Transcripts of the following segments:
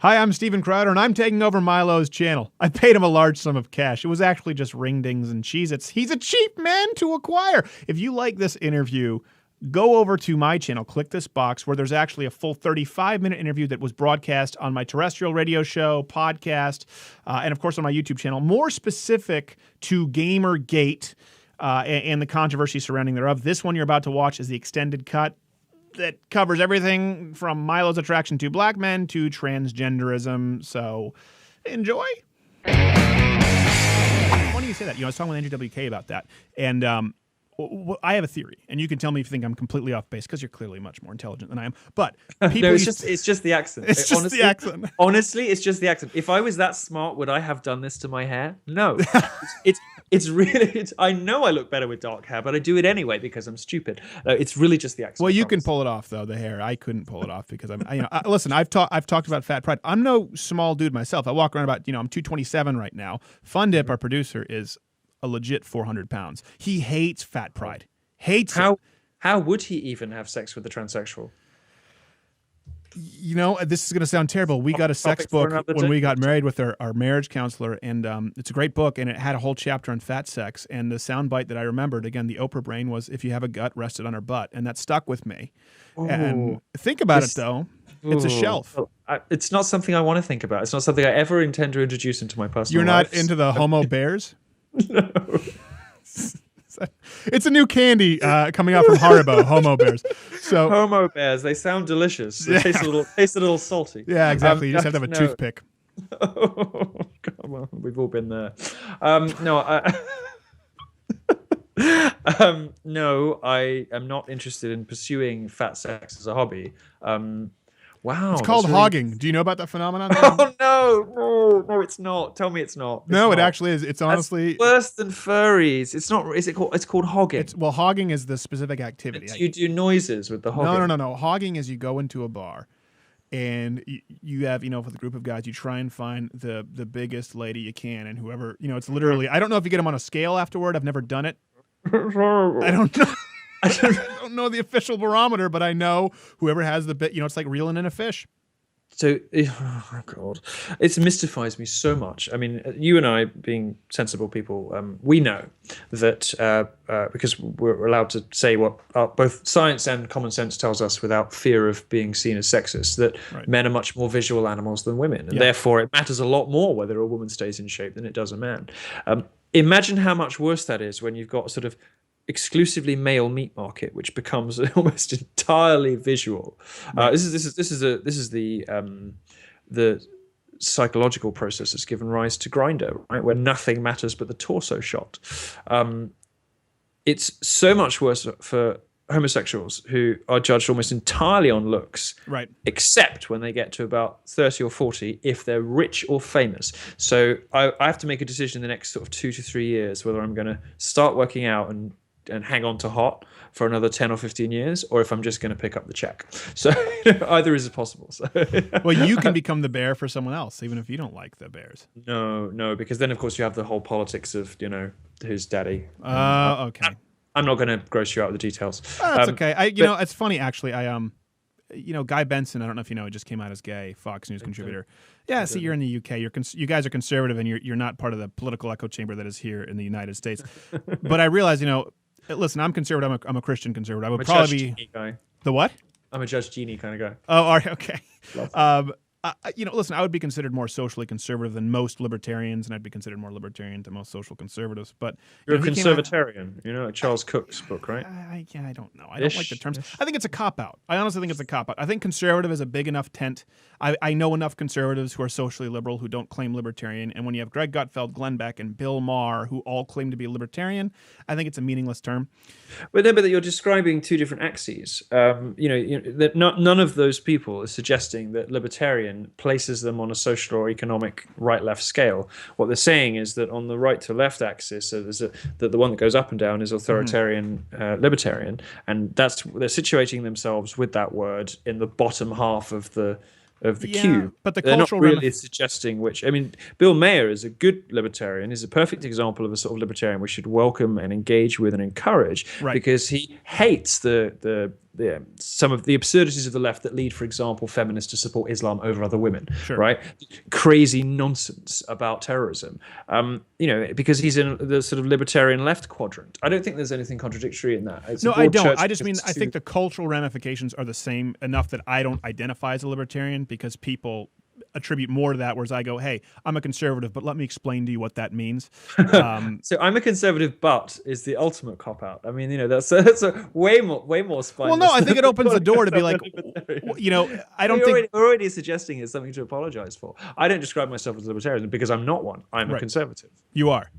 Hi, I'm Steven Crowder, and I'm taking over Milo's channel. I paid him a large sum of cash. It was actually just ring dings and Cheez-Its. He's a cheap man to acquire. If you like this interview, go over to my channel, click this box where there's actually a full 35-minute interview that was broadcast on my terrestrial radio show, podcast, and of course on my YouTube channel, more specific to Gamergate and the controversy surrounding thereof. This one you're about to watch is the extended cut that covers everything from Milo's attraction to black men to transgenderism. So enjoy. Why do you say that? I was talking with Andrew WK about that. And I have a theory, and you can tell me if you think I'm completely off base because you're clearly much more intelligent than I am. But people no, it's just the accent. It's just the accent. Honestly, it's just the accent. If I was that smart, would I have done this to my hair? No. It's really. I know I look better with dark hair, but I do it anyway because I'm stupid. It's really just the accent. Well, you can pull it off though. The hair, I couldn't pull it off because listen, I've talked about fat pride. I'm no small dude myself. I walk around about I'm 227 right now. Fun Dip, our producer, is a legit 400 pounds. He hates fat pride. Hates it. How would he even have sex with a transsexual? This is going to sound terrible. We got a sex book when we got married with our marriage counselor, and it's a great book, and it had a whole chapter on fat sex. And the soundbite that I remembered, again, the Oprah brain, was if you have a gut, rest it on her butt. And that stuck with me. Ooh. And think about it, though. It's a shelf. It's not something I want to think about. It's not something I ever intend to introduce into my personal life. You're not into the homo bears? No. It's a new candy coming out from Haribo, Homo Bears. So Homo Bears, they sound delicious. They taste a little salty. Yeah, exactly. You just have to have a toothpick. Oh, God, well, we've all been there. No, I am not interested in pursuing fat sex as a hobby. Wow. It's called hogging. Do you know about that phenomenon? Oh, no, it's not. Tell me it's not. It actually is. It's honestly... That's worse than furries. It's not. Is it called? It's called hogging. Hogging is the specific activity. You do noises with the hogging. No. Hogging is you go into a bar and you have, with a group of guys, you try and find the biggest lady you can, and whoever, it's literally, I don't know if you get them on a scale afterward. I've never done it. I don't know. I don't know the official barometer, but I know whoever has the bit, it's like reeling in a fish. So, oh God, it mystifies me so much. I mean, you and I, being sensible people, we know that because we're allowed to say what both science and common sense tells us without fear of being seen as sexist, that men are much more visual animals than women. And therefore, it matters a lot more whether a woman stays in shape than it does a man. Imagine how much worse that is when you've got sort of exclusively male meat market, which becomes almost entirely visual. This is the psychological process that's given rise to Grindr, right, where nothing matters but the torso shot. It's so much worse for homosexuals who are judged almost entirely on looks, right? Except when they get to about 30 or 40, if they're rich or famous. So I have to make a decision in the next sort of 2 to 3 years whether I'm going to start working out and hang on to hot for another 10 or 15 years, or if I'm just going to pick up the check. So either is possible. So. Well, you can become the bear for someone else, even if you don't like the bears. No, because then, of course, you have the whole politics of, who's daddy. Okay. I'm not going to gross you out with the details. Oh, that's okay. It's funny, actually. Guy Benson, I don't know if you know, he just came out as gay, Fox News contributor. Yeah, see, you're in the UK. You guys are conservative, and you're not part of the political echo chamber that is here in the United States. But I realize, listen, I'm conservative. I'm a Christian conservative. I would probably be guy. The what? I'm a Judge Genie kind of guy. Oh, all right, okay. Listen, I would be considered more socially conservative than most libertarians, and I'd be considered more libertarian to most social conservatives. But you're a conservatarian, like Charles Cook's book, right? I don't know. I don't like the terms. I think it's a cop-out. I honestly think it's a cop-out. I think conservative is a big enough tent. I know enough conservatives who are socially liberal who don't claim libertarian, and when you have Greg Gutfeld, Glenn Beck, and Bill Maher who all claim to be libertarian, I think it's a meaningless term. But you're describing two different axes. That none of those people is suggesting that libertarian places them on a social or economic right-left scale. What they're saying is that on the right to left axis, so there's the one that goes up and down is authoritarian, libertarian, and they're situating themselves with that word in the bottom half of the cube. But they're not really suggesting which. I mean, Bill Maher is a good libertarian. He's a perfect example of a sort of libertarian we should welcome and engage with and encourage, because he hates the some of the absurdities of the left that lead, for example, feminists to support Islam over other women, Sure. right? Crazy nonsense about terrorism, because he's in the sort of libertarian left quadrant. I don't think there's anything contradictory in that. No, I don't. I just mean I think the cultural ramifications are the same enough that I don't identify as a libertarian because people attribute more to that, whereas I go, hey, I'm a conservative, but let me explain to you what that means. So I'm a conservative, but is the ultimate cop out. I mean, that's a way more spineless. Well, no, I think it opens the door to be like, I don't think we're already suggesting it's something to apologize for. I don't describe myself as a libertarian because I'm not one. I'm a conservative. You are.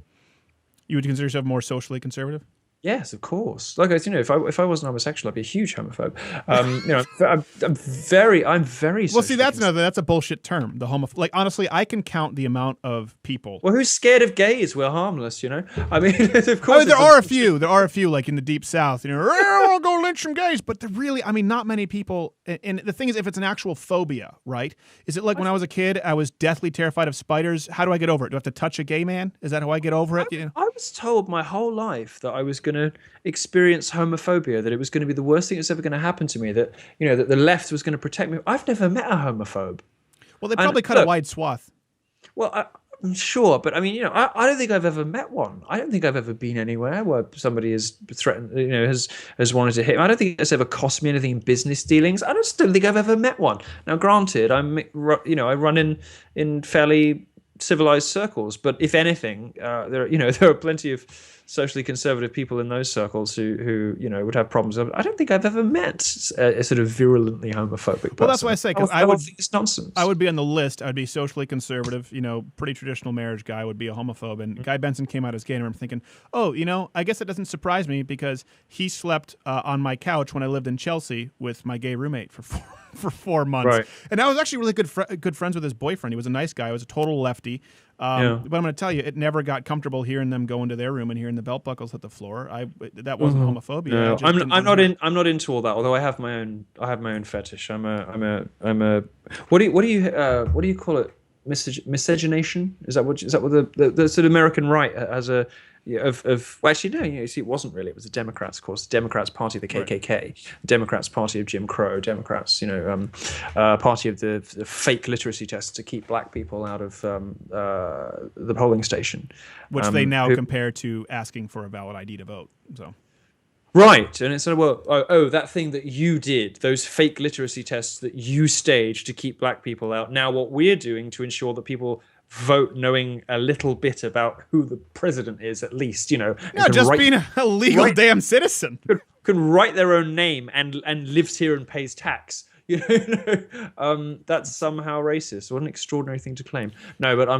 You would consider yourself more socially conservative? Yes, of course. Like, if I wasn't homosexual, I'd be a huge homophobe. I'm very. Well, see, that's a bullshit term. The Like, honestly, I can count the amount of people. Well, who's scared of gays? We're harmless, I mean, of course. There are a few. There are a few, like in the deep south. I'll go lynch some gays, but not many people. And the thing is, if it's an actual phobia, right? Is it like when I was a kid, I was deathly terrified of spiders? How do I get over it? Do I have to touch a gay man? Is that how I get over it? I was told my whole life that I was going to experience homophobia, that it was going to be the worst thing that's ever going to happen to me, that that the left was going to protect me. I've never met a homophobe. Well, they probably cut a wide swath. Well, I'm sure, but I mean, I don't think I've ever met one. I don't think I've ever been anywhere where somebody has threatened, has wanted to hit me. I don't think it's ever cost me anything in business dealings. I just don't think I've ever met one. Now, granted, I run in fairly civilized circles, but if anything, there are plenty of socially conservative people in those circles who would have problems. I don't think I've ever met a sort of virulently homophobic person. Well, that's why I say, because I would think it's nonsense. I would be on the list. I'd be socially conservative, pretty traditional marriage guy, would be a homophobe. And Guy Benson came out as gay, and I'm thinking, I guess it doesn't surprise me because he slept on my couch when I lived in Chelsea with my gay roommate for 4 months. Right. And I was actually really good friends with his boyfriend. He was a nice guy. He was a total lefty. But I'm going to tell you, it never got comfortable hearing them go into their room and hearing the belt buckles hit the floor. That wasn't homophobia. No, I'm not into all that. Although I have my own fetish. I'm a what do you call it? Miscegenation? Is that what the sort of American right has a well, actually no, you see, it wasn't really. It was the Democrats, of course. The Democrats, party of the KKK. Right. Democrats, party of Jim Crow. Democrats, party of the fake literacy tests to keep black people out of the polling station, which they now compare to asking for a valid ID to vote. So. Right, and it's that thing that you did, those fake literacy tests that you staged to keep black people out. Now what we're doing to ensure that people vote knowing a little bit about who the president is, at least, No, just being a legal damn citizen. Can write their own name and lives here and pays tax. That's somehow racist. What an extraordinary thing to claim. No, but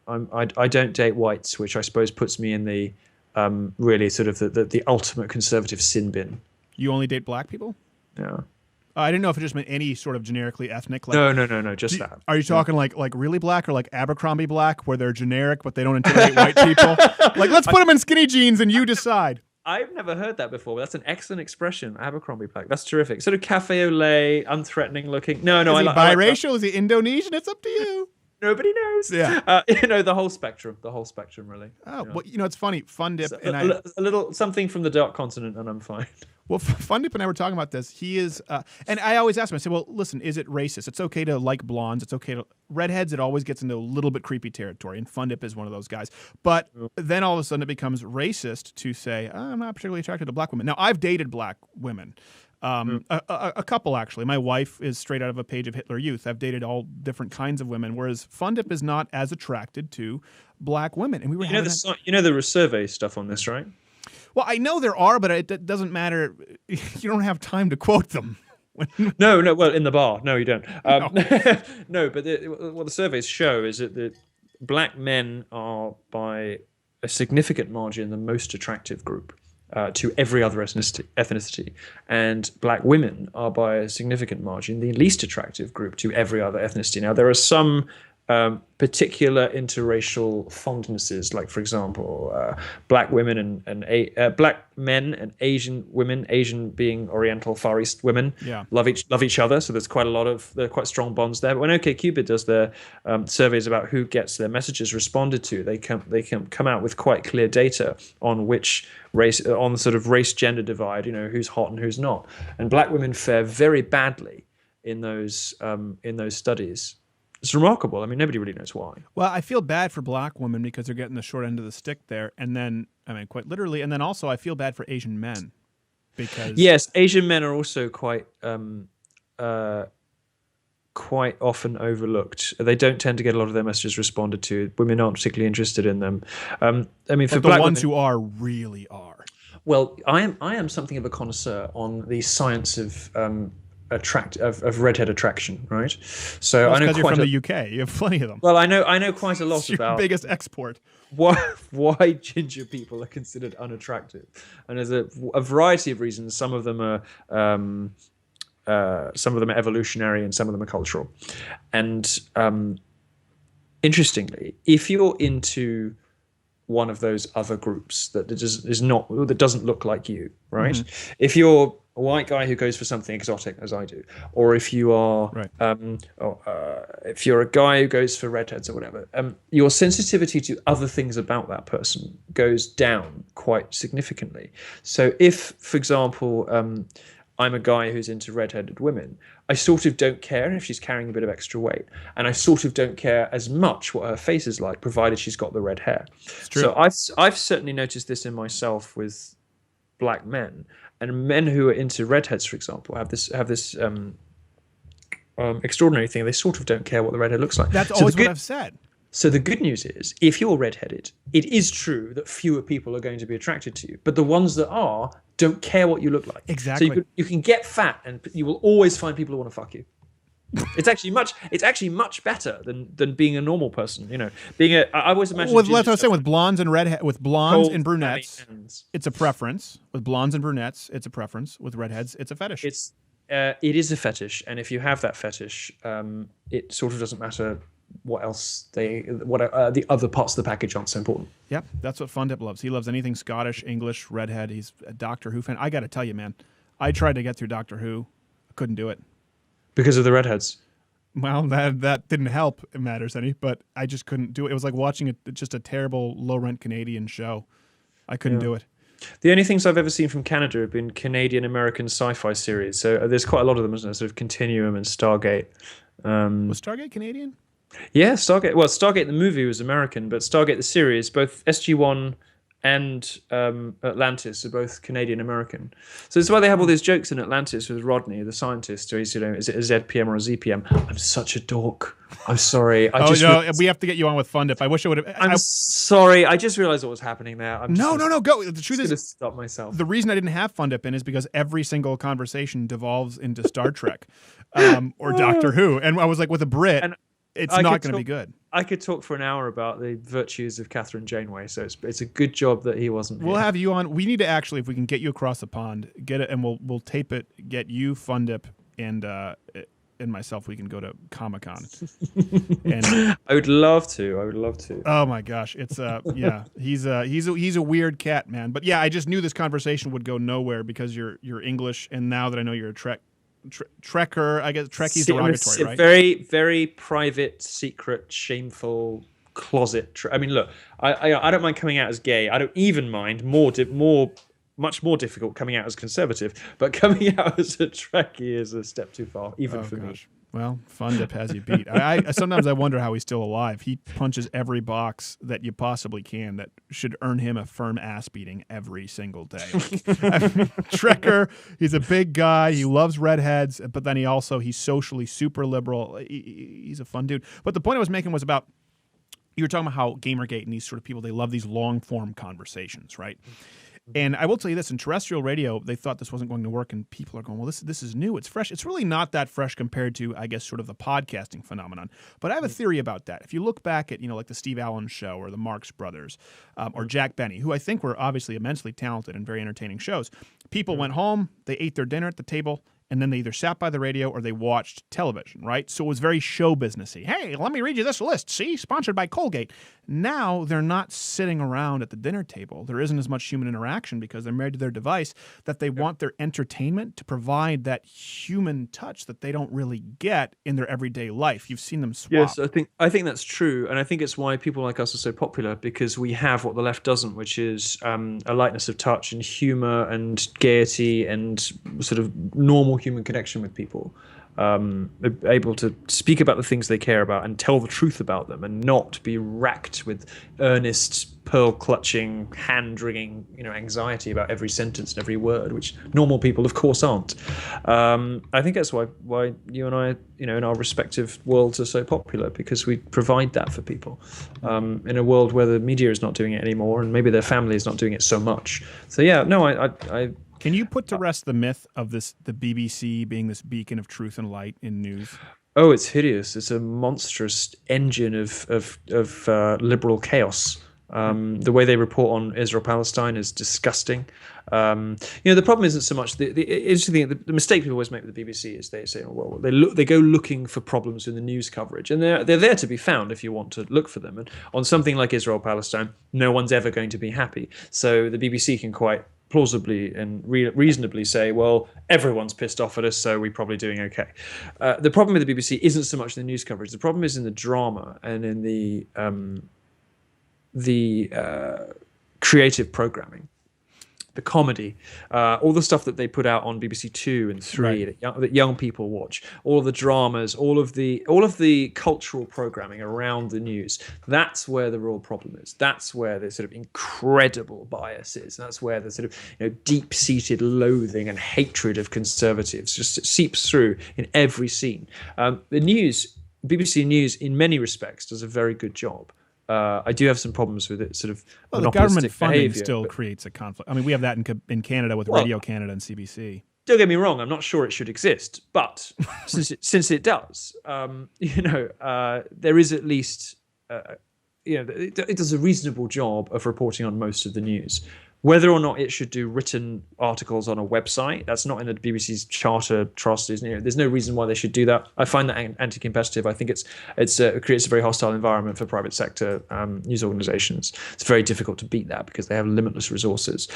I don't date whites, which I suppose puts me in the really sort of the ultimate conservative sin bin. You only date black people? Yeah. I didn't know if it just meant any sort of generically ethnic. Like, no, just that. Are you talking like really black or like Abercrombie black, where they're generic but they don't intimidate white people? Like, let's put them in skinny jeans and you decide. I've never heard that before. That's an excellent expression, Abercrombie black. That's terrific. Sort of cafe au lait, unthreatening looking. No, is he biracial? Is he Indonesian? It's up to you. Nobody knows. Yeah. The whole spectrum, really. Oh, well, it's funny. Fun Dip and a little something from the dark continent, and I'm fine. Well, Fun Dip and I were talking about this. He is, and I always ask him, I say, well, listen, is it racist? It's okay to like blondes. It's okay to redheads. It always gets into a little bit creepy territory, and Fun Dip is one of those guys. But then all of a sudden it becomes racist to say, I'm not particularly attracted to black women. Now, I've dated black women. A couple, actually. My wife is straight out of a page of Hitler Youth. I've dated all different kinds of women, whereas Fun Dip is not as attracted to black women. And we were the survey stuff on this, right? Well, I know there are, but it doesn't matter. You don't have time to quote them. No. Well, in the bar, no, you don't. No. No, but what the surveys show is that black men are by a significant margin the most attractive group to every other ethnicity, and black women are by a significant margin the least attractive group to every other ethnicity. Now, there are some particular interracial fondnesses, like for example, black women and black men and Asian women, Asian being Oriental Far East women, Yeah. love each other. So there's there are quite strong bonds there. But when OkCupid does their surveys about who gets their messages responded to, they come out with quite clear data on which race, on the sort of race gender divide, who's hot and who's not. And black women fare very badly in those studies. It's remarkable. I mean, nobody really knows why. Well, I feel bad for black women because they're getting the short end of the stick there. And then, I mean, quite literally. And then also I feel bad for Asian men because... Yes, Asian men are also quite often overlooked. They don't tend to get a lot of their messages responded to. Women aren't particularly interested in them. I mean, for but the black ones women, who are really are. Well, I am something of a connoisseur on the science of redhead attraction, right? So Well, I know because you're quite from the UK. You have plenty of them. well, I know quite a lot It's your about biggest export. why ginger people are considered unattractive, and there's a variety of reasons. Some of them are evolutionary, and some of them are cultural. And interestingly, if you're into one of those other groups that doesn't look like you, right? Mm-hmm. If you're a white guy who goes for something exotic, as I do, or if you are, right. If you're a guy who goes for redheads or whatever, your sensitivity to other things about that person goes down quite significantly. So if, for example, I'm a guy who's into redheaded women, I sort of don't care if she's carrying a bit of extra weight, and I sort of don't care as much what her face is like, provided she's got the red hair. So I've certainly noticed this in myself with black men. And men who are into redheads, for example, have this extraordinary thing. They sort of don't care what the redhead looks like. That's always what I've said. So the good news is, if you're redheaded, it is true that fewer people are going to be attracted to you. But the ones that are don't care what you look like. Exactly. So you can get fat, and you will always find people who want to fuck you. It's actually much better than being a normal person. I always imagine. With blondes and and brunettes, it's a preference. With blondes and brunettes, it's a preference. With redheads, it's a fetish. It is a fetish, and if you have that fetish, it sort of doesn't matter what else the other parts of the package aren't so important. Yep, that's what Fundip loves. He loves anything Scottish, English, redhead. He's a Doctor Who fan. I got to tell you, man, I tried to get through Doctor Who, I couldn't do it. Because of the redheads? Well, that didn't help, it matters any, but I just couldn't do it. It was like watching just a terrible low-rent Canadian show. I couldn't do it. The only things I've ever seen from Canada have been Canadian-American sci-fi series. So there's quite a lot of them, isn't there? Sort of Continuum and Stargate. Was Stargate Canadian? Yeah, Stargate. Well, Stargate the movie was American, but Stargate the series, both SG-1 and Atlantis are both Canadian-American. So that's why they have all these jokes in Atlantis with Rodney, the scientist, where he's, is it a ZPM or a ZPM? I'm such a dork. I'm sorry. We have to get you on with Fundip. I wish I would have. I'm sorry. I just realized what was happening there. No, go. The truth is, stop myself. The reason I didn't have Fundip in is because every single conversation devolves into Star Trek or Doctor Who, and I was like, with a Brit, it's not going to be good. I could talk for an hour about the virtues of Catherine Janeway, so it's a good job that he wasn't. We'll have you on. We need to actually, if we can get you across the pond, get it, and we'll tape it. Get you, Fundip, and myself. We can go to Comic-Con. And I would love to. Oh my gosh, it's yeah. He's a weird cat, man. But yeah, I just knew this conversation would go nowhere because you're English, and now that I know you're a Trekker, I guess Trekkie's derogatory, right? Very, very private, secret, shameful closet. I mean, look, I don't mind coming out as gay. I don't even mind much more difficult coming out as conservative. But coming out as a Trekkie is a step too far, even for me. Well, Fundip has you beat. I sometimes I wonder how he's still alive. He punches every box that you possibly can that should earn him a firm ass beating every single day. Trekker, he's a big guy. He loves redheads, but then he's socially super liberal. He's a fun dude. But the point I was making was about, you were talking about how Gamergate and these sort of people, they love these long form conversations, right? And I will tell you this, in terrestrial radio, they thought this wasn't going to work, and people are going, well, this is new. It's fresh. It's really not that fresh compared to, I guess, sort of the podcasting phenomenon. But I have a theory about that. If you look back at, like the Steve Allen Show or the Marx Brothers or Jack Benny, who I think were obviously immensely talented and very entertaining shows, people went home, they ate their dinner at the table, and then they either sat by the radio or they watched television, right? So it was very show businessy. Hey, let me read you this list. See, sponsored by Colgate. Now they're not sitting around at the dinner table. There isn't as much human interaction because they're married to their device, that they want their entertainment to provide that human touch that they don't really get in their everyday life. You've seen them swap. Yes, I think that's true, and I think it's why people like us are so popular, because we have what the left doesn't, which is a lightness of touch and humor and gaiety and sort of normal human connection with people. Able to speak about the things they care about and tell the truth about them, and not be racked with earnest, pearl-clutching, hand-wringing, anxiety about every sentence and every word, which normal people, of course, aren't. I think that's why you and I, in our respective worlds, are so popular, because we provide that for people in a world where the media is not doing it anymore, and maybe their family is not doing it so much. So yeah, no, I Can you put to rest the myth of the BBC being this beacon of truth and light in news? Oh, it's hideous. It's a monstrous engine of liberal chaos. The way they report on Israel-Palestine is disgusting. The problem isn't so much the interesting thing. The mistake people always make with the BBC is they say, well, they go looking for problems in the news coverage, and they're there to be found if you want to look for them. And on something like Israel-Palestine, no one's ever going to be happy. So the BBC can quite plausibly and reasonably say, well, everyone's pissed off at us, so we're probably doing okay. The problem with the BBC isn't so much the news coverage. The problem is in the drama and in the creative programming, the comedy, all the stuff that they put out on BBC Two and Three, right, that young people watch, all of the dramas, all of the cultural programming around the news. That's where the real problem is. That's where the sort of incredible bias is. That's where the sort of deep-seated loathing and hatred of conservatives just seeps through in every scene. The news, BBC News, in many respects, does a very good job. I do have some problems with it. The government funding still creates a conflict. I mean, we have that in Canada with Radio Canada and CBC. Don't get me wrong. I'm not sure it should exist, but since it does, there is at least, it does a reasonable job of reporting on most of the news. Whether or not it should do written articles on a website, that's not in the BBC's charter trustees. There's no reason why they should do that. I find that anti-competitive. I think it creates a very hostile environment for private sector news organizations. It's very difficult to beat that because they have limitless resources.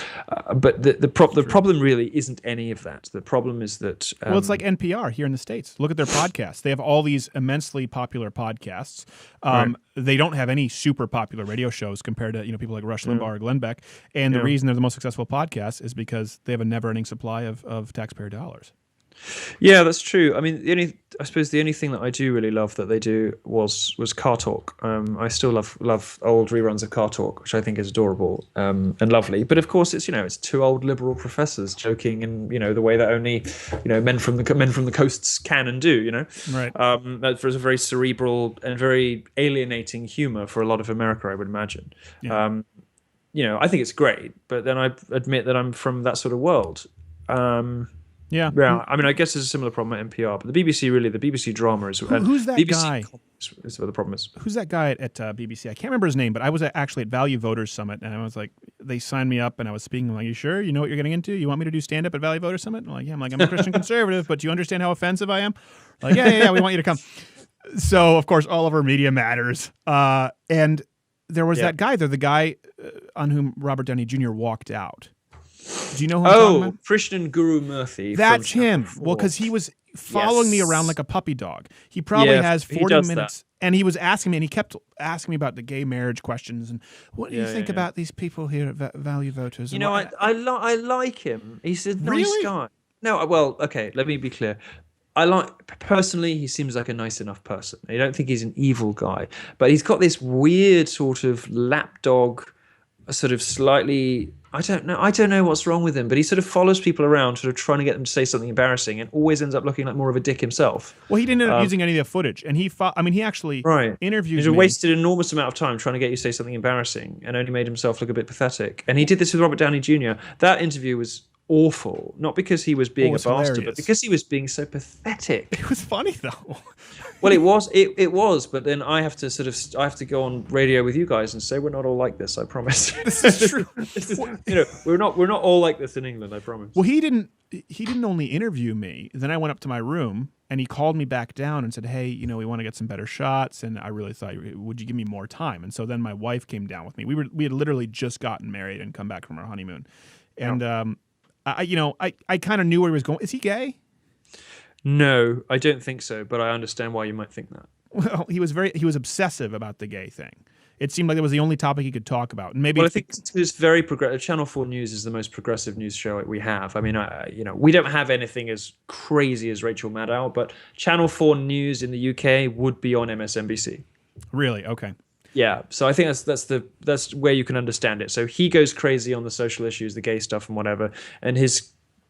But the problem really isn't any of that. The problem is that well, it's like NPR here in the States. Look at their podcasts. They have all these immensely popular podcasts. Right. They don't have any super popular radio shows compared to people like Rush Limbaugh or Glenn Beck. And the reason they're the most successful podcast is because they have a never-ending supply of taxpayer dollars. Yeah, that's true. I mean, I suppose the only thing that I do really love that they do was Car Talk. I still love old reruns of Car Talk, which I think is adorable and lovely. But of course, it's two old liberal professors joking in the way that only men from the coasts can and do. Right. That was a very cerebral and very alienating humor for a lot of America, I would imagine. Yeah. I think it's great, but then I admit that I'm from that sort of world. Yeah. I mean, I guess there's a similar problem at NPR, but the BBC drama is. Who's that BBC guy? Is what the problem is. Who's that guy at BBC? I can't remember his name, but I was actually at Value Voters Summit, and I was like, they signed me up, and I was speaking. I'm like, you sure? You know what you're getting into? You want me to do stand-up at Value Voters Summit? I'm like, yeah. I'm a Christian conservative, but do you understand how offensive I am? I'm like, yeah, we want you to come. So, of course, all of our media matters. And there was that guy there, the guy on whom Robert Downey Jr. walked out. Do you know who I'm talking about? Krishnan Guru Murthy. That's him. Well, because he was following me around like a puppy dog. He probably has 40 minutes. And he was asking me, and he kept asking me about the gay marriage questions. And what do you think about these people here at Value Voters? I like him. He's a nice guy. No, well, okay, let me be clear. Personally, he seems like a nice enough person. I don't think he's an evil guy. But he's got this weird sort of lapdog, sort of slightly... I don't know what's wrong with him, but he sort of follows people around, sort of trying to get them to say something embarrassing, and always ends up looking like more of a dick himself. Well, he didn't end up using any of the footage, and he actually interviewed me. He wasted an enormous amount of time trying to get you to say something embarrassing, and only made himself look a bit pathetic. And he did this with Robert Downey Jr. That interview was awful, not because he was being a bastard, hilarious. but because he was being so pathetic. It was funny though. Well, it was, but then I have to go on radio with you guys and say we're not all like this. I promise. This is true. We're not all like this in England. I promise. Well, he didn't only interview me. Then I went up to my room and he called me back down and said, "Hey, we want to get some better shots." And I really thought, would you give me more time? And so then my wife came down with me. We had literally just gotten married and come back from our honeymoon, and I kind of knew where he was going. Is he gay? No, I don't think so, but I understand why you might think that. Well, he was obsessive about the gay thing. It seemed like it was the only topic he could talk about. And maybe I think it's very progressive. Channel 4 News is the most progressive news show we have. I mean, we don't have anything as crazy as Rachel Maddow, but Channel 4 News in the UK would be on MSNBC. Really? Okay. Yeah, so I think that's where you can understand it. So he goes crazy on the social issues, the gay stuff and whatever, and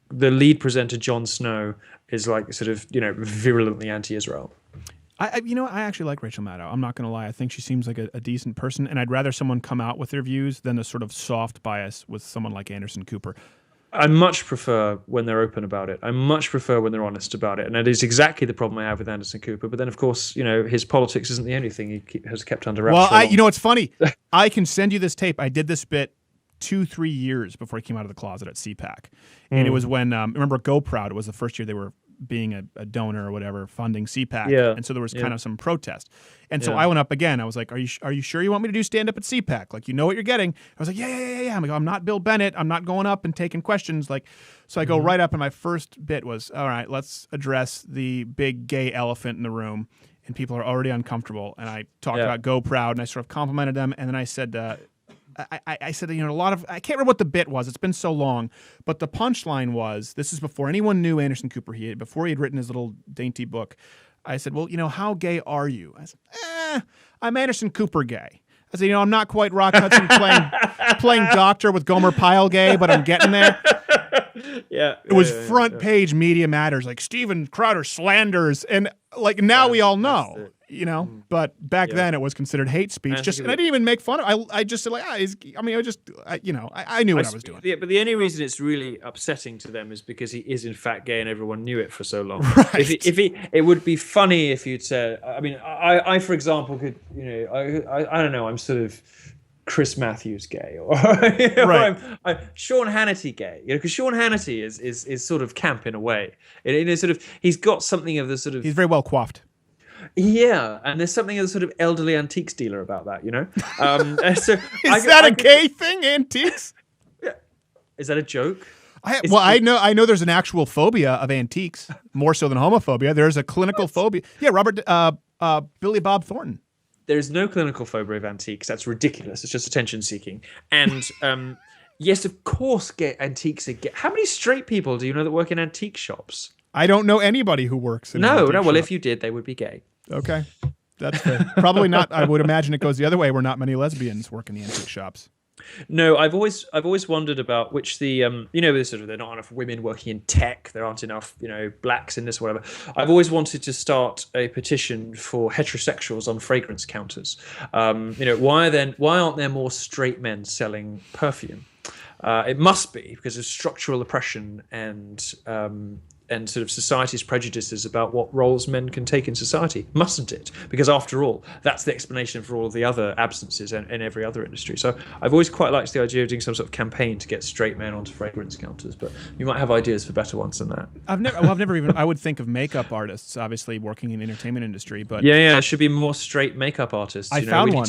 the lead presenter Jon Snow is like sort of virulently anti-Israel. I actually like Rachel Maddow. I'm not going to lie. I think she seems like a decent person, and I'd rather someone come out with their views than the sort of soft bias with someone like Anderson Cooper. I much prefer when they're open about it. I much prefer when they're honest about it, and that is exactly the problem I have with Anderson Cooper. But then, of course, his politics isn't the only thing he has kept under wraps. Well, it's funny. I can send you this tape. I did this bit 2-3 years before he came out of the closet at CPAC, and it was when remember GoProud. It was the first year they were being a donor or whatever, funding CPAC, and so there was kind of some protest. And so I went up again. I was like, "Are you sure you want me to do stand up at CPAC? Like, you know what you're getting?" I was like, "Yeah." I'm like, "I'm not Bill Bennett. I'm not going up and taking questions." Like, so I go right up, and my first bit was, "All right, let's address the big gay elephant in the room." And people are already uncomfortable. And I talked about GoProud, and I sort of complimented them, and then I said. I said, a lot of, I can't remember what the bit was. It's been so long, but the punchline was, this is before anyone knew Anderson Cooper. Before he had written his little dainty book. I said, well, how gay are you? I said, I'm Anderson Cooper gay. I said, I'm not quite Rock Hudson playing doctor with Gomer Pyle gay, but I'm getting there. It was front page Media Matters, like Steven Crowder slanders, and like now we all know. But back then it was considered hate speech. And I didn't even make fun of. I just said like, I knew what I was doing. Yeah, but the only reason it's really upsetting to them is because he is in fact gay, and everyone knew it for so long. Right. It would be funny if you'd said. I mean, I for example could, I don't know. I'm sort of Chris Matthews gay, or right. I'm Sean Hannity gay, because Sean Hannity is sort of camp in a way. Sort of he's got something of the sort of. He's very well coiffed. Yeah, and there's something of the sort of elderly antiques dealer about that, So is that a gay thing, antiques? Yeah. Is that a joke? I know there's an actual phobia of antiques, more so than homophobia. There's a clinical phobia. Yeah, Billy Bob Thornton. There's no clinical phobia of antiques. That's ridiculous. It's just attention seeking. And yes, of course, antiques are gay. How many straight people do you know that work in antique shops? I don't know anybody who works in an antique shop. Well, if you did, they would be gay. Okay, that's fair. Probably not. I would imagine it goes the other way, where not many lesbians work in the antique shops. No, I've always wondered about which the sort of there are not enough women working in tech, there aren't enough blacks in this, whatever. I've always wanted to start a petition for heterosexuals on fragrance counters. Why aren't there more straight men selling perfume? It must be because of structural oppression and sort of society's prejudices about what roles men can take in society, mustn't it? Because after all, that's the explanation for all of the other absences in every other industry. So I've always quite liked the idea of doing some sort of campaign to get straight men onto fragrance counters, but you might have ideas for better ones than that. I've never even, I would think of makeup artists, obviously working in the entertainment industry, but yeah, there should be more straight makeup artists. I found one.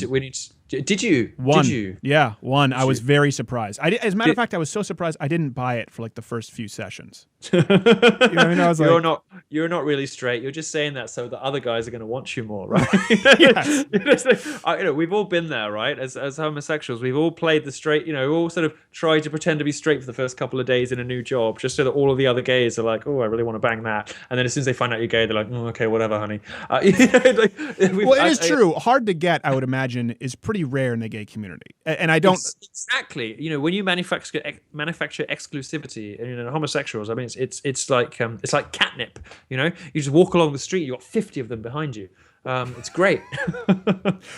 Did you? One. Did you? Yeah, one. I was very surprised. As a matter of fact, I was so surprised I didn't buy it for like the first few sessions. You know what I mean? I was you're not really straight. You're just saying that so the other guys are going to want you more, right? Yes. We've all been there, right? As homosexuals, we've all played the straight. We all sort of try to pretend to be straight for the first couple of days in a new job, just so that all of the other gays are like, "Oh, I really want to bang that," and then as soon as they find out you're gay, they're like, "Oh, okay, whatever, honey." It is true. Hard to get, I would imagine, is pretty rare in the gay community, and I don't exactly. When you manufacture exclusivity in homosexuals, I mean, it's like catnip. You just walk along the street, you got 50 of them behind you. It's great.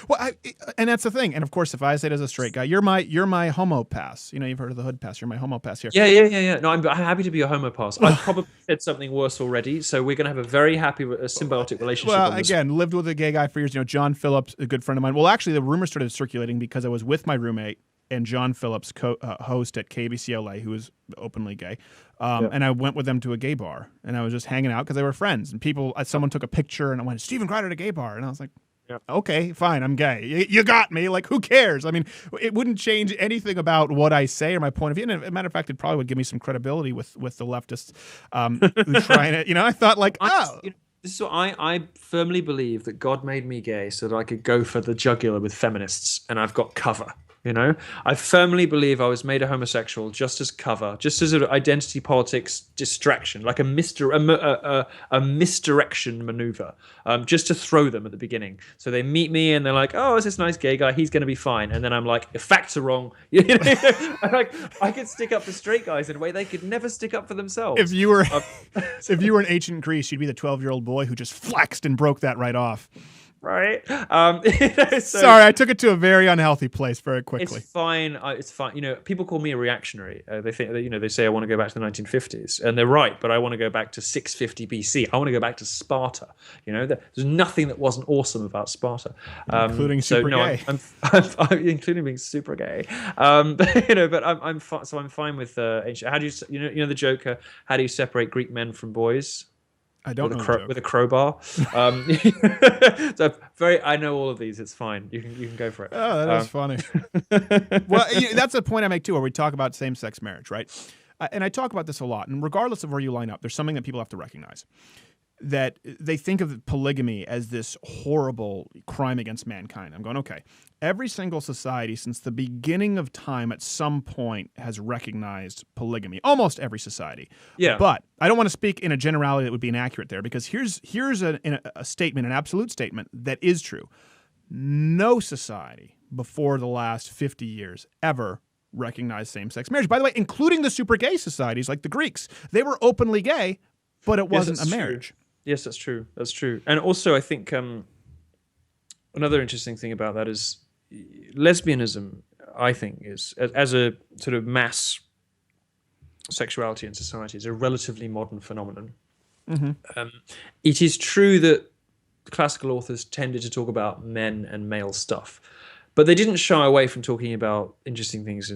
Well, and that's the thing. And of course, if I say it as a straight guy, you're my homo pass. You know, you've heard of the hood pass. You're my homo pass here. Yeah. No, I'm happy to be a homo pass. I've probably said something worse already, so we're going to have a very happy, symbiotic relationship. Well, on this. again, lived with a gay guy for years. You know, John Phillips, a good friend of mine. Well, actually, the rumor started circulating because I was with my roommate and John Phillips, host at KBC LA, who is openly gay. And I went with them to a gay bar, and I was just hanging out because they were friends. And someone took a picture, and I went, Stephen Crowder at a gay bar. And I was like, okay, fine, I'm gay. You got me. Like, who cares? I mean, it wouldn't change anything about what I say or my point of view. And as a matter of fact, it probably would give me some credibility with the leftists who trying it. You know, I thought like, This is what I firmly believe, that God made me gay so that I could go for the jugular with feminists, and I've got cover. You know, I firmly believe I was made a homosexual just as cover, just as an identity politics distraction, like a misdirection maneuver, just to throw them at the beginning. So they meet me and they're like, "Oh, it's this nice gay guy. He's going to be fine." And then I'm like, "The facts are wrong." You know, like I could stick up for straight guys in a way they could never stick up for themselves. If you were in ancient Greece, you'd be the 12-year-old boy who just flexed and broke that right off. Right. Sorry, I took it to a very unhealthy place very quickly. It's fine. It's fine. You know, people call me a reactionary. They think that, they say I want to go back to the 1950s, and they're right. But I want to go back to 650 BC. I want to go back to Sparta. You know, there's nothing that wasn't awesome about Sparta, including super gay. I'm including being super gay. But I'm fine. So I'm fine with ancient. How do you the joke? How do you separate Greek men from boys? I don't know with a crowbar. So I know all of these. It's fine. You can go for it. Oh, that is funny. Well, that's a point I make too, where we talk about same-sex marriage, right? And I talk about this a lot. And regardless of where you line up, there's something that people have to recognize. That they think of polygamy as this horrible crime against mankind. I'm going, okay, every single society since the beginning of time at some point has recognized polygamy. Almost every society. Yeah. But I don't want to speak in a generality that would be inaccurate there, because here's a statement, an absolute statement that is true. No society before the last 50 years ever recognized same-sex marriage. By the way, including the super gay societies like the Greeks. They were openly gay, but it wasn't a marriage. True. Yes, that's true. That's true. And also, I think another interesting thing about that is lesbianism, I think, is as a sort of mass sexuality in society is a relatively modern phenomenon. Mm-hmm. It is true that the classical authors tended to talk about men and male stuff, but they didn't shy away from talking about interesting things,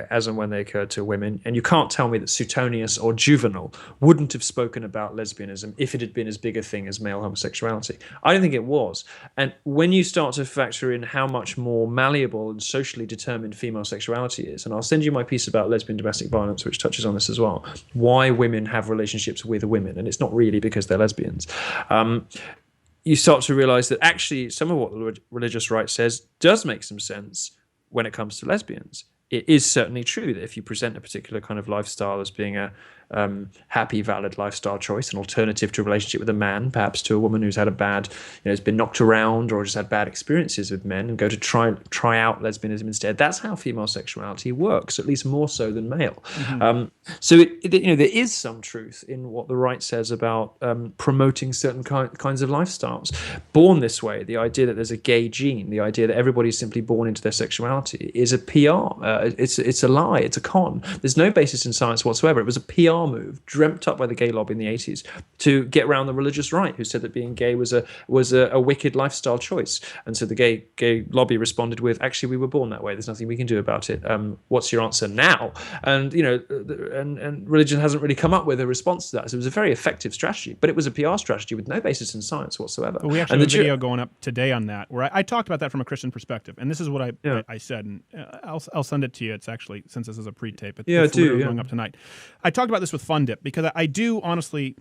as and when they occurred to women. And you can't tell me that Suetonius or Juvenal wouldn't have spoken about lesbianism if it had been as big a thing as male homosexuality. I don't think it was. And when you start to factor in how much more malleable and socially determined female sexuality is, and I'll send you my piece about lesbian domestic violence, which touches on this as well, why women have relationships with women, and it's not really because they're lesbians. You start to realize that actually some of what the religious right says does make some sense when it comes to lesbians. It is certainly true that if you present a particular kind of lifestyle as being a happy, valid lifestyle choice, an alternative to a relationship with a man, perhaps to a woman who's had a bad, has been knocked around or just had bad experiences with men, and go to try out lesbianism instead. That's how female sexuality works, at least more so than male. Mm-hmm. So there is some truth in what the right says about promoting certain kinds of lifestyles. Born this way, the idea that there's a gay gene, the idea that everybody's simply born into their sexuality, is a PR. It's a lie. It's a con. There's no basis in science whatsoever. It was a PR move dreamt up by the gay lobby in the 80s to get around the religious right, who said that being gay was a wicked lifestyle choice. And so the gay lobby responded with, actually, we were born that way. There's nothing we can do about it. What's your answer now? And and religion hasn't really come up with a response to that. So it was a very effective strategy, but it was a PR strategy with no basis in science whatsoever. Well, we actually have a video going up today on that, where I talked about that from a Christian perspective. And this is what I said, and I'll send it to you. It's actually, since this is a pre-tape, it's going up tonight. I talked about this with Fun Dip because I do honestly,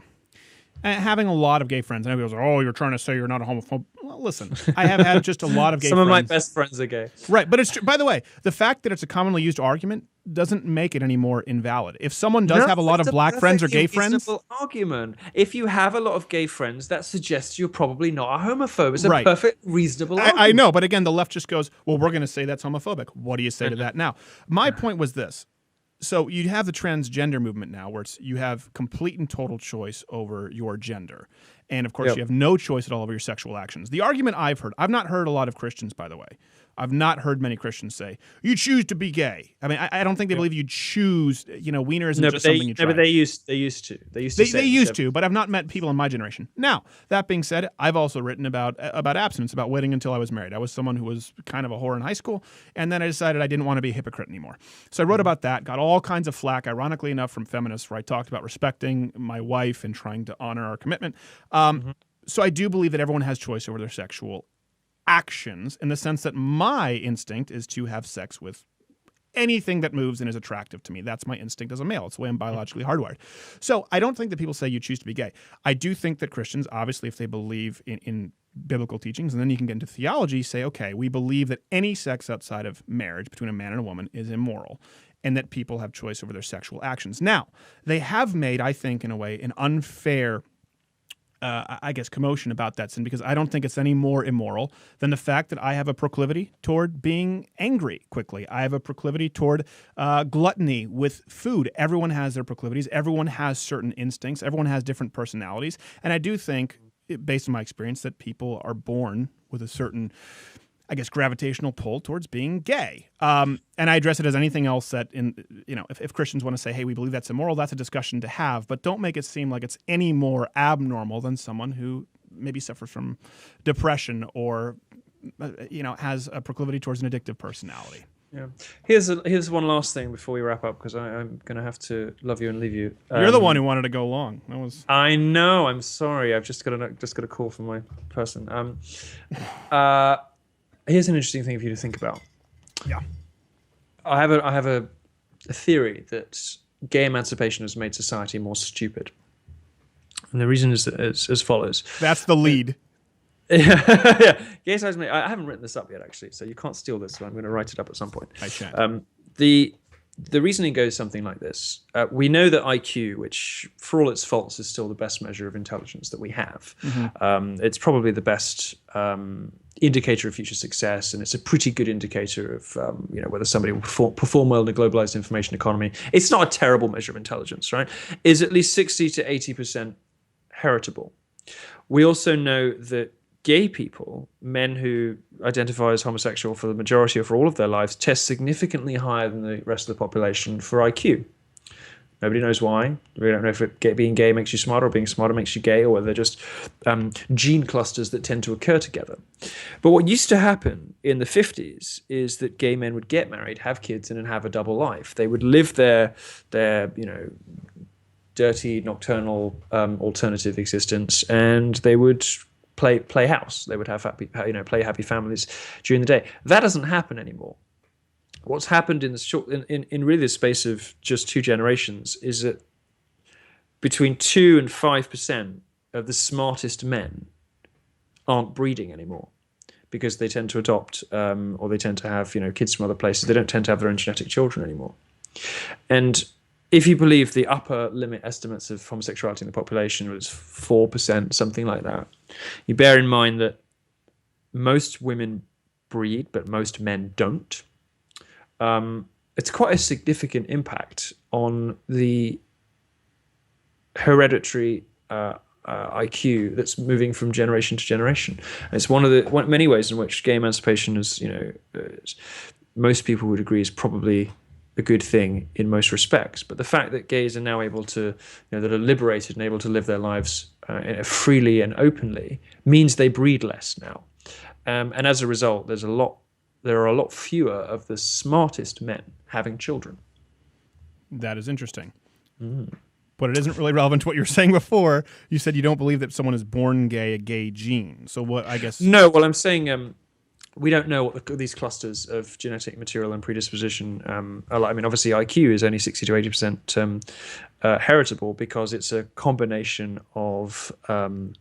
having a lot of gay friends, and everybody goes, "Oh, you're trying to say you're not a homophobe." Well, listen, I have had just a lot of gay friends. Some of my best friends are gay. Right, but it's true. By the way, the fact that it's a commonly used argument doesn't make it any more invalid. If someone does have a lot of black friends or gay friends, argument. If you have a lot of gay friends, that suggests you're probably not a homophobe. It's a perfect, reasonable argument. I know, but again, the left just goes, "Well, we're going to say that's homophobic." What do you say to that now? My point was this. So you have the transgender movement now, where you have complete and total choice over your gender. And of course, you have no choice at all over your sexual actions. The argument I've not heard a lot of Christians, by the way. I've not heard many Christians say, you choose to be gay. I mean, I don't think they believe you choose, wiener isn't just something you try. No, but they used to. They used to, but I've not met people in my generation. Now, that being said, I've also written about abstinence, about waiting until I was married. I was someone who was kind of a whore in high school, and then I decided I didn't want to be a hypocrite anymore. So I wrote about that, got all kinds of flack, ironically enough, from feminists, where I talked about respecting my wife and trying to honor our commitment. So I do believe that everyone has choice over their sexual actions, in the sense that my instinct is to have sex with anything that moves and is attractive to me. That's my instinct as a male. It's the way I'm biologically hardwired. So I don't think that people say you choose to be gay. I do think that Christians, obviously, if they believe in biblical teachings, and then you can get into theology, say, okay, we believe that any sex outside of marriage between a man and a woman is immoral, and that people have choice over their sexual actions. Now, they have made, I think, in a way, an unfair commotion about that sin, because I don't think it's any more immoral than the fact that I have a proclivity toward being angry quickly. I have a proclivity toward gluttony with food. Everyone has their proclivities. Everyone has certain instincts. Everyone has different personalities. And I do think, based on my experience, that people are born with a certain, gravitational pull towards being gay. And I address it as anything else that, if Christians want to say, hey, we believe that's immoral, that's a discussion to have, but don't make it seem like it's any more abnormal than someone who maybe suffers from depression or, has a proclivity towards an addictive personality. Yeah. Here's one last thing before we wrap up, because I'm going to have to love you and leave you. You're the one who wanted to go long. I know. I'm sorry. I've just got a call from my person. Here's an interesting thing for you to think about. Yeah. I have a theory that gay emancipation has made society more stupid. And the reason is as follows. That's the lead. Yeah. Gay emancipation. I haven't written this up yet, actually, so you can't steal this, so I'm going to write it up at some point. I shan't. The reasoning goes something like this. We know that IQ, which for all its faults is still the best measure of intelligence that we have, it's probably the best indicator of future success, and it's a pretty good indicator of whether somebody will perform well in a globalized information economy. It's not a terrible measure of intelligence, right? Is at least 60 to 80% heritable. We also know that gay people, men who identify as homosexual for the majority or for all of their lives, test significantly higher than the rest of the population for IQ. Nobody knows why. We don't know if being gay makes you smarter or being smarter makes you gay, or whether they're just gene clusters that tend to occur together. But what used to happen in the 50s is that gay men would get married, have kids, and then have a double life. They would live their dirty, nocturnal, alternative existence, and they would play house. They would have play happy families during the day. That doesn't happen anymore. What's happened in really the space of just 2 generations is that between 2 and 5% of the smartest men aren't breeding anymore, because they tend to adopt or they tend to have kids from other places. They don't tend to have their own genetic children anymore. And if you believe the upper limit estimates of homosexuality in the population was 4%, something like that, you bear in mind that most women breed, but most men don't. It's quite a significant impact on the hereditary IQ that's moving from generation to generation. And it's one of the many ways in which gay emancipation is, most people would agree, is probably a good thing in most respects. But the fact that gays are now able to, that are liberated and able to live their lives freely and openly, means they breed less now. And as a result, there are a lot fewer of the smartest men having children. That is interesting. But it isn't really relevant to what you were saying before. You said you don't believe that someone is born gay, a gay gene. So what, I guess... No, well, I'm saying we don't know what these clusters of genetic material and predisposition are like. I mean, obviously IQ is only 60 to 80% heritable, because it's a combination of sort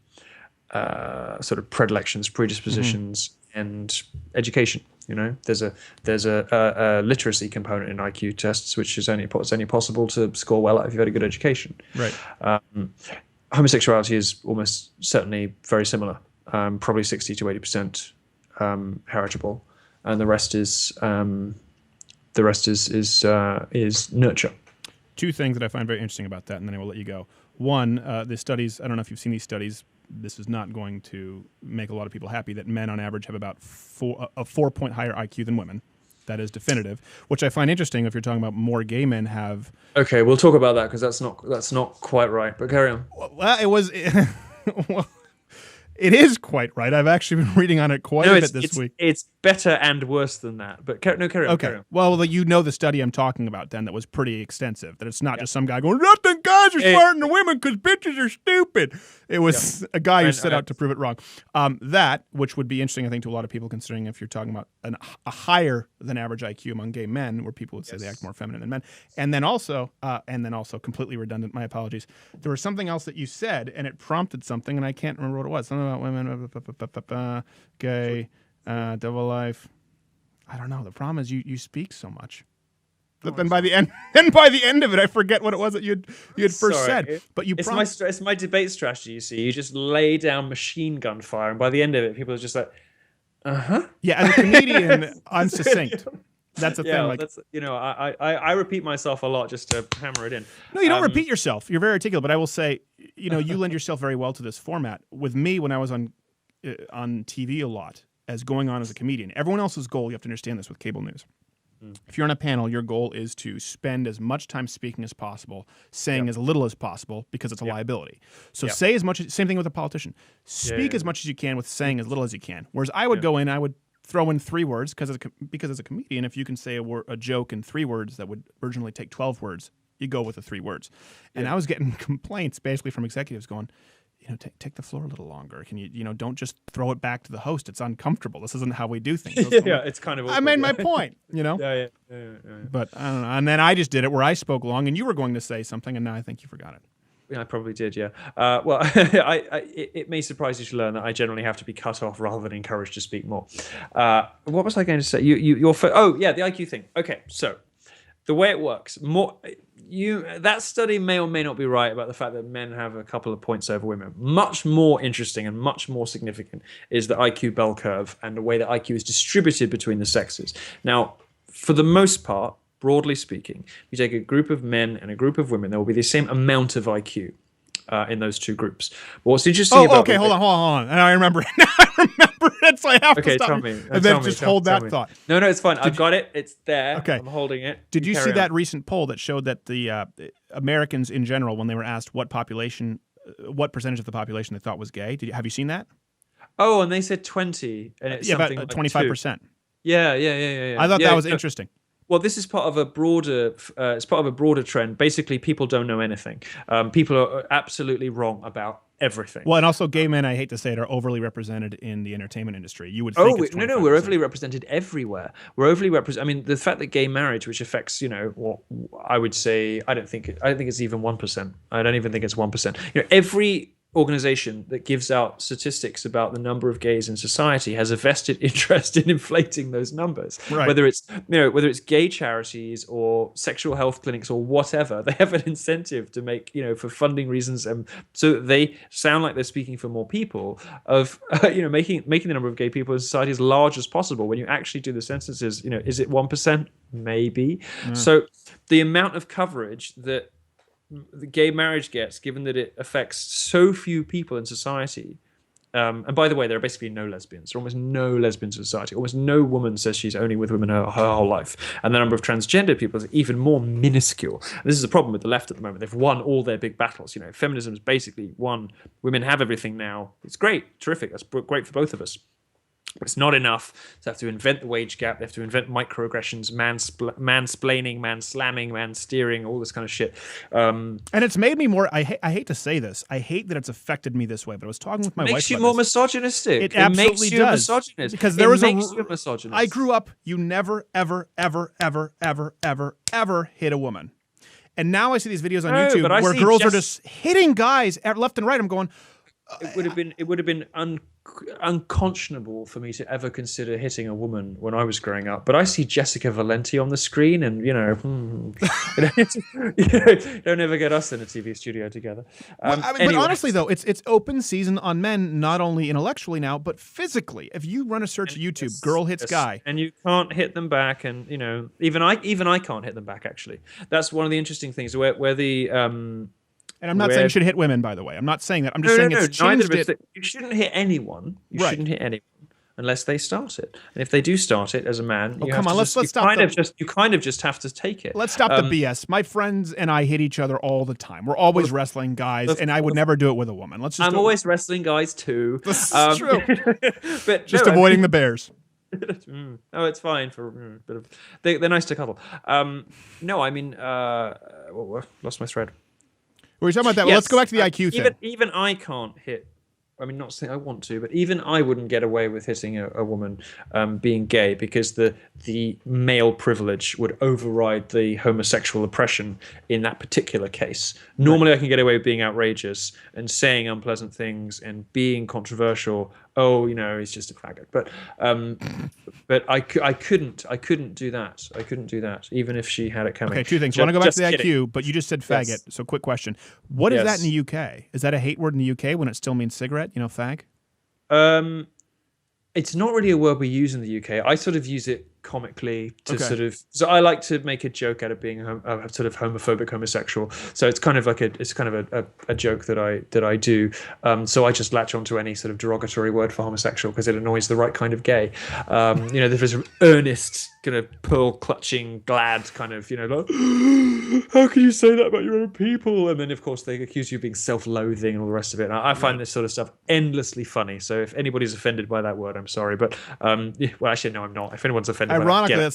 of predilections, predispositions, and education. There's a literacy component in IQ tests, which is only possible to score well at if you've had a good education. Right. Homosexuality is almost certainly very similar, probably 60 to 80% heritable, and the rest is nurture. 2 things that I find very interesting about that, and then I will let you go. One, the studies, I don't know if you've seen these studies, this is not going to make a lot of people happy, that men on average have about a 4-point higher IQ than women. That is definitive, which I find interesting if you're talking about more gay men have. Okay, we'll talk about that because that's not quite right. But carry on. Well, it was. Well, it is quite right. I've actually been reading on it quite a bit this week. It's better and worse than that. But carry on. Okay. Carry on. Well, you know the study I'm talking about then that was pretty extensive. That it's not just some guy going, nothing guys are smarter than women because bitches are stupid. It was a guy who set out to prove it wrong. That, which would be interesting, I think, to a lot of people, considering if you're talking about a higher than average IQ among gay men, where people would say they act more feminine than men. And then also completely redundant, my apologies, there was something else that you said, and it prompted something, and I can't remember what it was. Something about women, gay, double life. I don't know. The problem is you speak so much. But then by the end of it, I forget what it was that you had first said. But it's my debate strategy. You see, you just lay down machine gun fire, and by the end of it, people are just like, Yeah, as a comedian, I'm succinct. That's a thing. Like, that's, I repeat myself a lot just to hammer it in. No, you don't repeat yourself. You're very articulate. But I will say, you lend yourself very well to this format. With me, when I was on TV a lot, as going on as a comedian, everyone else's goal, you have to understand this with cable news. If you're on a panel, your goal is to spend as much time speaking as possible, saying as little as possible, because it's a liability. So say as much. Same thing with a politician. Speak as much as you can with saying as little as you can. Whereas I would go in, I would throw in 3 words because as a comedian, if you can say a joke in 3 words that would originally take 12 words, you go with the 3 words. And I was getting complaints basically from executives going, take the floor a little longer. Can you, don't just throw it back to the host. It's uncomfortable. This isn't how we do things. So it's kind of awkward, I made my point, Yeah. But I don't know. And then I just did it where I spoke long and you were going to say something, and now I think you forgot it. Yeah, I probably did, yeah. Well, it may surprise you to learn that I generally have to be cut off rather than encouraged to speak more. What was I going to say? The IQ thing. Okay, so the way it works, that study may or may not be right about the fact that men have a couple of points over women. Much more interesting and much more significant is the IQ bell curve and the way that IQ is distributed between the sexes. Now, for the most part, broadly speaking, you take a group of men and a group of women, there will be the same amount of IQ in those 2 groups. But what's interesting about... Okay, hold on. And I remember it. Now I remember it, so I have to stop. Tell me. And then just hold that thought. No, it's fine. I've got it. It's there. Okay. I'm holding it. Did you see that recent poll that showed that the Americans in general, when they were asked what percentage of the population they thought was gay, have you seen that? Oh, and they said 20. And it's about something 25%. Yeah. I thought that was interesting. Well, this is part of a broader. It's part of a broader trend. Basically, people don't know anything. People are absolutely wrong about everything. Well, and also gay men, I hate to say it, are overly represented in the entertainment industry. You would think it's 25%. No, we're overly represented everywhere. We're overly represented. I mean, the fact that gay marriage, which affects, what I would say, I don't think it's even 1%. I don't even think it's 1%. Every organization that gives out statistics about the number of gays in society has a vested interest in inflating those numbers. Right. Whether it's gay charities or sexual health clinics or whatever, they have an incentive to make, for funding reasons, so that they sound like they're speaking for more people, of making the number of gay people in society as large as possible. When you actually do the censuses, is it 1%? Maybe. So the amount of coverage that the gay marriage gets, given that it affects so few people in society, and by the way, there are basically no lesbians. There are almost no lesbians in society. Almost no woman says she's only with women her whole life. And the number of transgender people is even more minuscule. And this is a problem with the left at the moment. They've won all their big battles. Feminism is basically won. Women have everything now. It's great, terrific. That's great for both of us. It's not enough. They have to invent the wage gap. They have to invent microaggressions, mansplaining, man-slamming, man-steering, all this kind of shit. And it's made me more... I hate to say this. I hate that it's affected me this way, but I was talking with my wife about Makes you more misogynistic. It absolutely makes you does. A misogynist. Because there was you a misogynist. I grew up, you never, ever, ever, ever, ever, ever, ever hit a woman. And now I see these videos on YouTube where girls are just hitting guys left and right. I'm going... It would have been unconscionable for me to ever consider hitting a woman when I was growing up. But I see Jessica Valenti on the screen, and don't ever get us in a TV studio together. But honestly, though, it's open season on men, not only intellectually now, but physically. If you run a search of YouTube, girl hits guy, and you can't hit them back, and even I can't hit them back. Actually, that's one of the interesting things where the And I'm not saying you should hit women, by the way. I'm not saying that. I'm just saying it's changed it. You shouldn't hit anyone. You Right. shouldn't hit anyone unless they start it. And if they do start it as a man, Oh, come on, let's stop. You kind of just have to take it. Let's stop the BS. My friends and I hit each other all the time. We're always wrestling guys, and I would never do it with a woman. I'm always wrestling guys too. This is true. But just avoiding the bears. Oh, it's fine for a bit of. They're nice to cuddle. No, I mean, lost my thread. We were talking about that. Well, let's go back to the IQ thing. Even I can't hit. I mean, not saying I want to, but even I wouldn't get away with hitting a woman being gay because the male privilege would override the homosexual oppression in that particular case. Normally, I can get away with being outrageous and saying unpleasant things and being controversial. Oh, he's just a faggot. But I couldn't do that. I couldn't do that, even if she had it coming. Okay, two things. I want to go back to the IQ, but you just said faggot. Yes. So quick question. What is that in the UK? Is that a hate word in the UK when it still means cigarette, fag? It's not really a word we use in the UK. I sort of use it comically to so I like to make a joke out of being a sort of homophobic homosexual. So it's kind of like a joke that I do. So I just latch onto any sort of derogatory word for homosexual because it annoys the right kind of gay. There's an earnest kind of pearl clutching glad kind of like, how can you say that about your own people? And then of course they accuse you of being self-loathing and all the rest of it. And I find this sort of stuff endlessly funny. So if anybody's offended by that word, I'm sorry, but well, actually no, I'm not. If anyone's offended. Ironically, that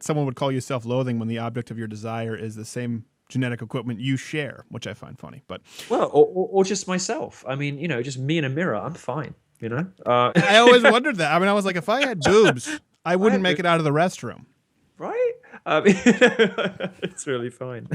someone would call you self-loathing when the object of your desire is the same genetic equipment you share, which I find funny. But or just myself. I mean, just me in a mirror, I'm fine. I always wondered that. I mean, I was like, if I had boobs, I wouldn't make it out of the restroom. Right? It's really fine.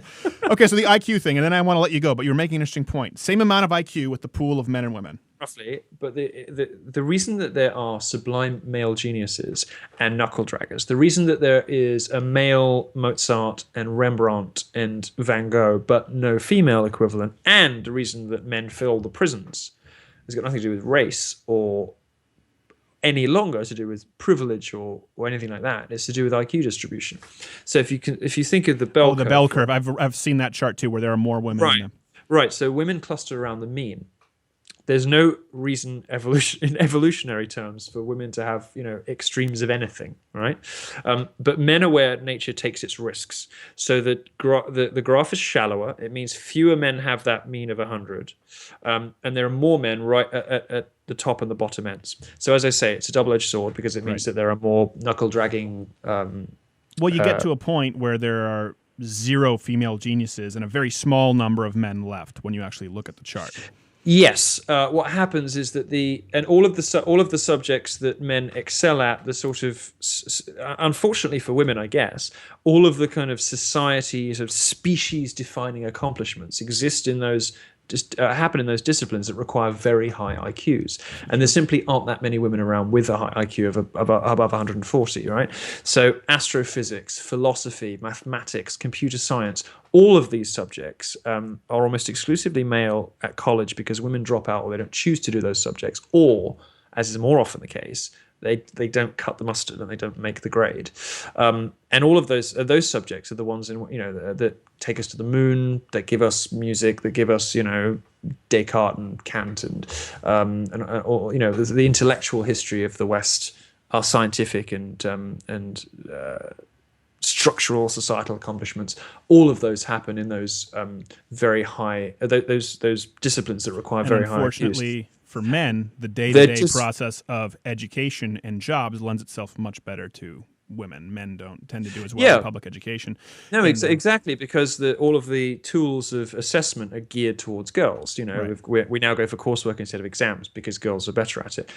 Okay, so the IQ thing, and then I want to let you go, but you were making an interesting point. Same amount of IQ with the pool of men and women. Roughly, but the reason that there are sublime male geniuses and knuckle draggers, the reason that there is a male Mozart and Rembrandt and Van Gogh, but no female equivalent, and the reason that men fill the prisons has got nothing to do with race or any longer to do with privilege or anything like that. It's to do with IQ distribution. So if you think of the bell curve, the bell curve, I've seen that chart too, where there are more women in them. Right. So women cluster around the mean. There's no reason in evolutionary terms for women to have extremes of anything, right? But men are where nature takes its risks. So the graph is shallower. It means fewer men have that mean of 100, and there are more men right at the top and the bottom ends. So as I say, it's a double-edged sword because it means that there are more knuckle dragging. Well, you get to a point where there are 0 female geniuses and a very small number of men left when you actually look at the chart. Yes, what happens is that all of the subjects that men excel at, the sort of, unfortunately for women, I guess, all of the kind of societies of species-defining accomplishments exist in those. Happen in those disciplines that require very high IQs, and there simply aren't that many women around with a high IQ of above 140, right? So astrophysics, philosophy, mathematics, computer science, all of these subjects are almost exclusively male at college because women drop out or they don't choose to do those subjects, or, as is more often the case, they don't cut the mustard and they don't make the grade. And all of those subjects are the ones that take us to the moon, that give us music, that give us Descartes and Kant and the intellectual history of the West, our scientific and structural societal accomplishments. All of those happen in those very high those disciplines that require very high IQs. Unfortunately, for men, the day-to-day process of education and jobs lends itself much better to women. Men don't tend to do as well in public education. No, exactly, because all of the tools of assessment are geared towards girls. We now go for coursework instead of exams because girls are better at it.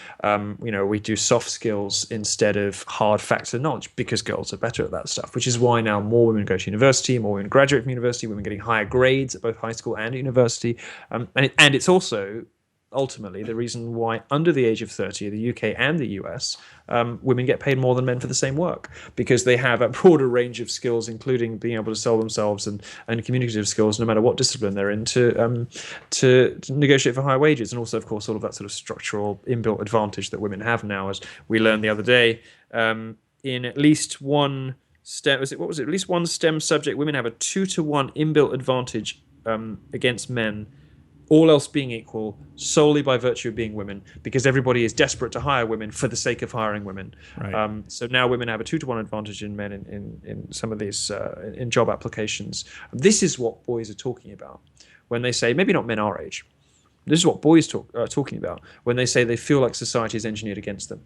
We do soft skills instead of hard facts and knowledge because girls are better at that stuff, which is why now more women go to university, more women graduate from university, women getting higher grades at both high school and university. And it's also ultimately the reason why under the age of 30, the UK and the US, women get paid more than men for the same work because they have a broader range of skills, including being able to sell themselves and communicative skills, no matter what discipline they're in, to negotiate for higher wages. And also, of course, all of that sort of structural inbuilt advantage that women have now, as we learned the other day, in at least one STEM, at least one STEM subject, women have a 2-to-1 inbuilt advantage against men, all else being equal, solely by virtue of being women, because everybody is desperate to hire women for the sake of hiring women. Right. So now women have a 2-to-1 advantage in men in some of these in job applications. This is what boys are talking about when they say, maybe not men our age. This is what boys are talking about when they say they feel like society is engineered against them.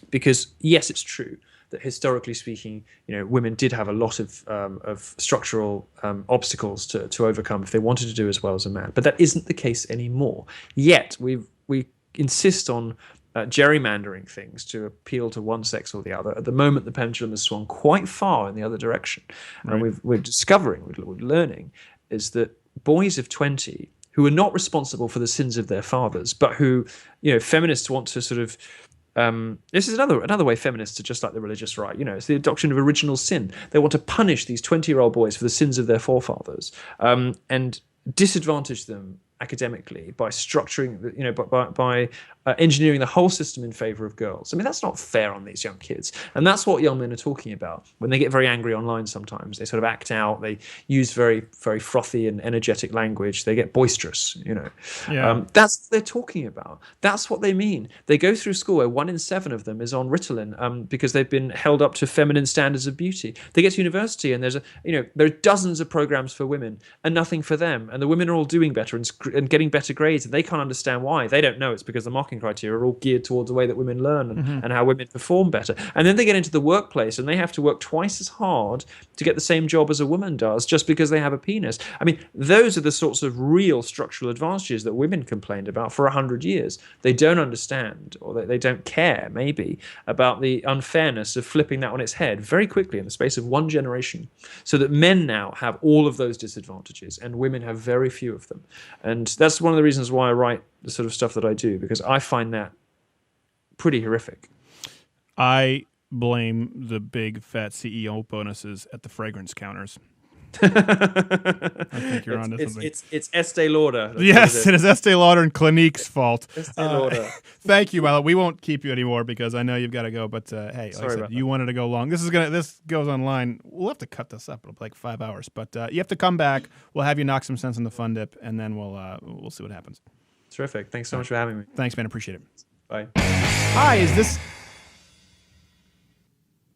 Because yes, it's true that historically speaking, women did have a lot of structural obstacles to overcome if they wanted to do as well as a man. But that isn't the case anymore. Yet we insist on gerrymandering things to appeal to one sex or the other. At the moment, the pendulum has swung quite far in the other direction, and we're learning is that boys of 20 who are not responsible for the sins of their fathers, but who feminists want to sort of this is another way feminists are just like the religious right. It's the doctrine of original sin. They want to punish these 20-year-old boys for the sins of their forefathers and disadvantage them academically by structuring, by engineering the whole system in favor of girls. I mean, that's not fair on these young kids. And that's what young men are talking about. When they get very angry online sometimes, they sort of act out, they use very, very frothy and energetic language, they get boisterous, Yeah. That's what they're talking about. That's what they mean. They go through school where 1 in 7 of them is on Ritalin because they've been held up to feminine standards of beauty. They get to university and there are dozens of programs for women and nothing for them. And the women are all doing better and getting better grades, and they can't understand why. They don't know it's because the marking criteria are all geared towards the way that women learn and how women perform better. And then they get into the workplace and they have to work twice as hard to get the same job as a woman does just because they have a penis. I mean, those are the sorts of real structural advantages that women complained about for 100 years. They don't understand, or they don't care, maybe, about the unfairness of flipping that on its head very quickly in the space of one generation, so that men now have all of those disadvantages and women have very few of them. And that's one of the reasons why I write the sort of stuff that I do, because I find that pretty horrific. I blame the big fat CEO bonuses at the fragrance counters. I think you're onto something. It's Estee Lauder. Yes, it is Estee Lauder and Clinique's fault. Estee Lauder. Thank you, Milo. We won't keep you anymore because I know you've got to go. But hey, like I said, you wanted to go long. This goes online. We'll have to cut this up. It'll be like 5 hours. But you have to come back. We'll have you knock some sense in the fun dip, and then we'll see what happens. Terrific. Thanks so much for having me. Thanks, man. Appreciate it. Bye. Hi, is this...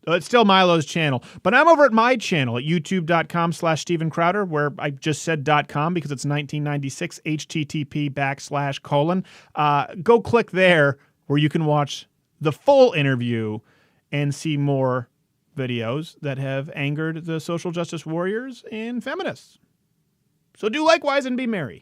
It's still Milo's channel, but I'm over at my channel at youtube.com/Steven Crowder, where I just said .com because it's 1996, http://. Go click there where you can watch the full interview and see more videos that have angered the social justice warriors and feminists. So do likewise and be merry.